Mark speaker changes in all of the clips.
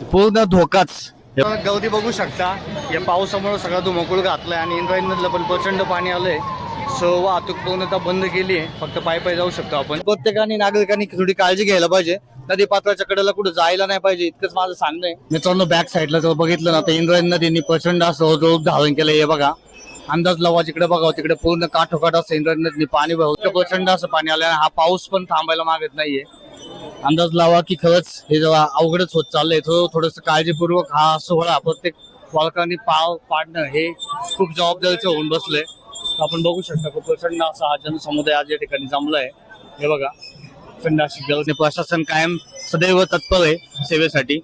Speaker 1: पूर्ण धोकाच. गवती बघू शकता, या पावसामुळे सगळा धुमाकूळ घातलाय आणि इंद्रायणी नदीला पण प्रचंड पाणी आलंय. सो वाहतूक पूर्णतः बंद केली आहे, फक्त पायी जाऊ शकतो आपण. प्रत्येकाने नागरिकांनी थोडी काळजी घ्यायला पाहिजे. नदी पात्राच्या कडेला कुठे जायला नाही पाहिजे, इतकंच माझं सांगणं आहे. मित्रांनो, बॅक साईडला जर बघितलं ना तर इंद्रायणी नदीने प्रचंड असं रूप धारण केलंय. हे बघा, अंदाज लावा जिकडे बघा तिकडे पूर्ण काठोकाठ असं इंद्रायणी नदीने पाणी भरतं, प्रचंड असं पाणी आलं. हा पाऊस पण थांबायला मागत नाहीये. अंदाज लावा की खरंच हे जेव्हा अवघडच होत चाललंय. थोडस काळजीपूर्वक हा सोहळा प्रत्येक पालकांनी पार पाडणं हे खूप जबाबदारीचं होऊन बसलंय. आपण बघू शकता खूप प्रचंड असा हा जनसमुदाय आज या ठिकाणी जमलाय. हे बघा, प्रचंड अशी गर्दी. प्रशासन कायम सदैव तत्पर आहे सेवेसाठी.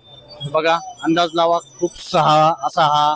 Speaker 1: बघा, अंदाज लावा खूप असा हा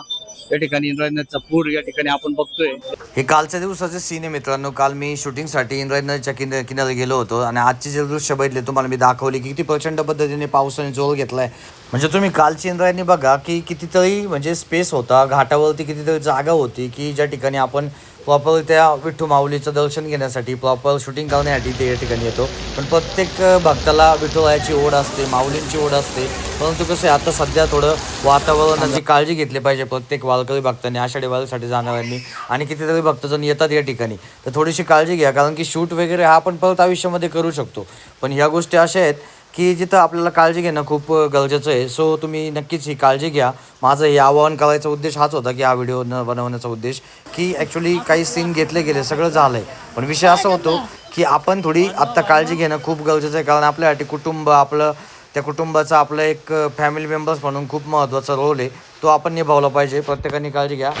Speaker 1: या ठिकाणी इंद्रायणी नदीचा पूर या ठिकाणी आपण बघतोय.
Speaker 2: हे कालच्या दिवसाचे सीन आहे मित्रांनो. काल मी शूटिंगसाठी इंद्रायणी नदीच्या किनारी गेलो होतो आणि आजचे जे दृश्य बघितले तुम्हाला मी दाखवले की किती प्रचंड पद्धतीने पावसाने जोर घेतलाय. म्हणजे तुम्ही कालची इंद्रायणी बघा की कितीतरी म्हणजे स्पेस होता घाटावरती, कितीतरी जागा होती की ज्या ठिकाणी आपण प्रॉपर त्या विठ्ठू माऊलीचं दर्शन घेण्यासाठी प्रॉपर शूटिंग करण्यासाठी ते या ठिकाणी येतो. पण प्रत्येक भक्ताला विठुरायाची ओढ असते, माऊलींची ओढ असते. परंतु कसं आहे आता सध्या थोडं वातावरणाची काळजी घेतली पाहिजे प्रत्येक वारकरी भक्तांनी, आषाढी वारीसाठी जाणाऱ्यांनी आणि कितीतरी भक्तजण येतात या ठिकाणी. तर थोडीशी काळजी घ्या, कारण की शूट वगैरे हा आपण परत आयुष्यामध्ये करू शकतो. पण ह्या गोष्टी अशा आहेत की जिथं आपल्याला काळजी घेणं खूप गरजेचं आहे. सो तुम्ही नक्कीच ही काळजी घ्या. माझं हे आवाहन करायचा उद्देश हाच होता की हा व्हिडिओ बनवण्याचा उद्देश की ॲक्च्युली काही सीन घेतले गेले, सगळं झालं आहे. पण विषय असा होतो की आपण थोडी आत्ता काळजी घेणं खूप गरजेचं आहे, कारण आपल्यासाठी कुटुंब, आपलं त्या कुटुंबाचा आपलं एक फॅमिली मेंबर्स म्हणून खूप महत्त्वाचा रोल आहे, तो आपण निभावला पाहिजे. प्रत्येकाने काळजी घ्या.